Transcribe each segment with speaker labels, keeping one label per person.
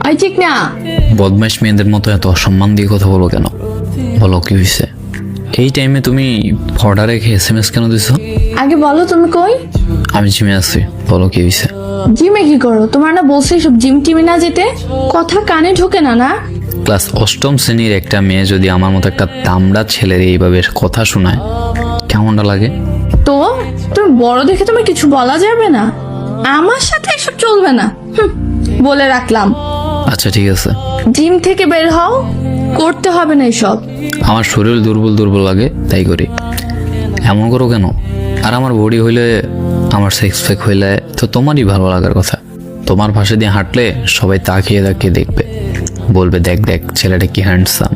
Speaker 1: হয় ঠিক না?
Speaker 2: বদমাইশ মেয়েদের মতো এত অসম্মান দিয়ে কথা বলো কেন? বলো কি হয়েছে? এই টাইমে তুমি ফর্ডা রেখে SMS কেন দিছো?
Speaker 1: আগে বলো তুমি কই?
Speaker 2: আমি জিমে আছি, বলো কি হয়েছে?
Speaker 1: জিমে কি করো? তোমার না বলছি সব জিম টিমে না যেতে, কথা কানে ঢোকে না না?
Speaker 2: ক্লাস 8ম শ্রেণীর একটা মেয়ে যদি আমার মতো একটা দামড়া ছেলের এইভাবে কথা শোনায়, কেমনটা লাগে?
Speaker 1: তো তুমি বড় দেখে তুমি কিছু বলা যাবে না? আমার সাথে এসব চলবে না। বলে রাখলাম।
Speaker 2: আচ্ছা ঠিক আছে,
Speaker 1: জিম থেকে বের হও, করতে হবে না এসব।
Speaker 2: আমার শরীর দুর্বল দুর্বল লাগে তাই করি। এমন করো কেন? আর আমার বডি হইলে, আমার সেক্স প্যাক হইলে তো তোমারই ভালো লাগার কথা। তোমার পাশে দিয়ে হাঁটলে সবাই তাকিয়ে তাকিয়ে দেখবে, বলবে দেখ দেখ ছেলেটা কি হ্যান্ডসাম।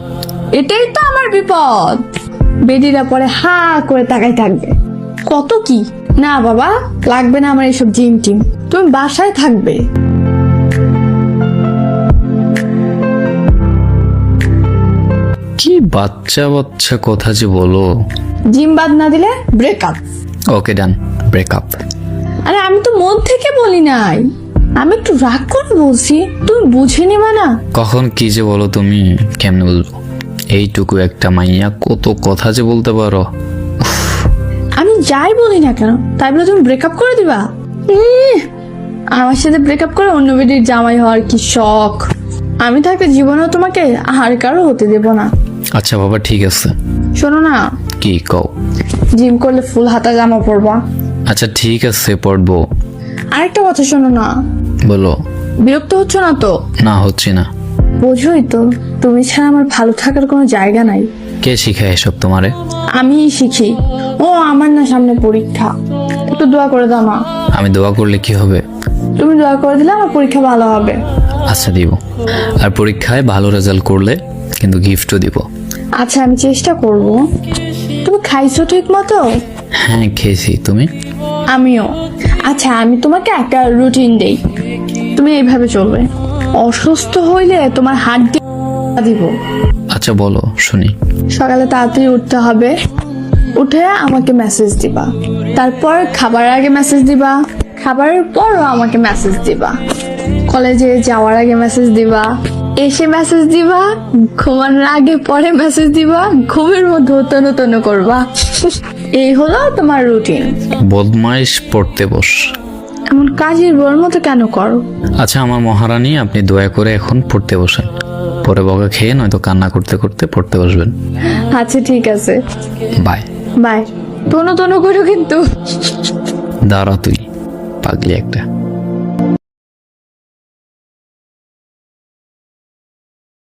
Speaker 1: এটাই তো আমার বিপদ। বেডিরা পরে হা করে তাকাই থাকবে। কত কি না বাবা, লাগবে না আমার এইসব জিম টিম। তুমি বাসায় থাকবে।
Speaker 2: কি বাচ্চা বাচ্চা কথা যে বলো।
Speaker 1: জিম বাদ না দিলে ব্রেকআপ।
Speaker 2: ওকে ডান, ব্রেকআপ।
Speaker 1: আরে আমি তো মন থেকে বলি নাই, আমি একটু রাগ করে বলছি, তুমি বুঝে নিবা না?
Speaker 2: কখন কি যে বলো তুমি, কেমনে বলবো? এইটুকু একটা মাইয়া কত কথা যে বলতে পারো।
Speaker 1: আমি যাই বলি না কেন তাই বলে তুমি ব্রেকআপ করে দিবা? আমার সাথে ব্রেকআপ করে অন্য বেডির জামাই হওয়ার কি শখ। আমি থাকতে জীবনেও তোমাকে আর কারো হতে দেব না।
Speaker 2: আচ্ছা বাবা ঠিক আছে।
Speaker 1: শোনো না,
Speaker 2: কি কও?
Speaker 1: জিম করলে ফুল হাতা জামা পরবা।
Speaker 2: আচ্ছা ঠিক আছে পড়বো।
Speaker 1: আরেকটা কথা শোনো না,
Speaker 2: বলো।
Speaker 1: বিরক্ত হচ্ছ না তো?
Speaker 2: না হচ্ছে না।
Speaker 1: বোঝোই তো তুমি ছাড়া আমার ভালো থাকার কোনো জায়গা নাই।
Speaker 2: কে শিখায় এসব তোমারে?
Speaker 1: আমিই শিখি। ও আমার না সামনে পরীক্ষা, একটু দোয়া করে দাও না।
Speaker 2: আমি দোয়া করলে কি হবে?
Speaker 1: তুমি দোয়া করে দিলে আমার পরীক্ষা ভালো হবে।
Speaker 2: আচ্ছা দিব। আর পরীক্ষায় ভালো রেজাল্ট করলে কিন্তু গিফটও দিব।
Speaker 1: আচ্ছা আমি চেষ্টা করব। তুমি খাইছো ঠিক মতো?
Speaker 2: হ্যাঁ খেয়েছি, তুমি?
Speaker 1: আমিও। আচ্ছা আমি তোমাকে একটা রুটিন দেই, তুমি এইভাবে চলবে। অসুস্থ হইলে তোমার হাত দিব।
Speaker 2: আচ্ছা বলো শুনি।
Speaker 1: সকালে তাড়াতাড়ি উঠতে হবে, উঠে আমাকে মেসেজ দিবা। তারপর খাবার আগে মেসেজ দিবা, খাবারের পরও আমাকে মেসেজ দিবা। কলেজে যাওয়ার আগে মেসেজ দিবা, এসে মেসেজ দিবা, ঘুমানোর আগে পরে মেসেজ দিবা, ঘুমের মধ্যে তনু তনু করবা। এই হলো তোমার রুটিন।
Speaker 2: বদমাইশ, পড়তে বস।
Speaker 1: এমন কাজের বউর মতো কেন করো?
Speaker 2: আচ্ছা আমার মহারানী, আপনি দয়া করে এখন পড়তে বসেন, পরে বকা খেয়ে নয়তো কান্না করতে করতে পড়তে বসবেন।
Speaker 1: আচ্ছা ঠিক আছে,
Speaker 2: বাই।
Speaker 1: বাই। তনু তনু করো কিন্তু।
Speaker 2: দাঁড়া তুই, পাগলি একটা।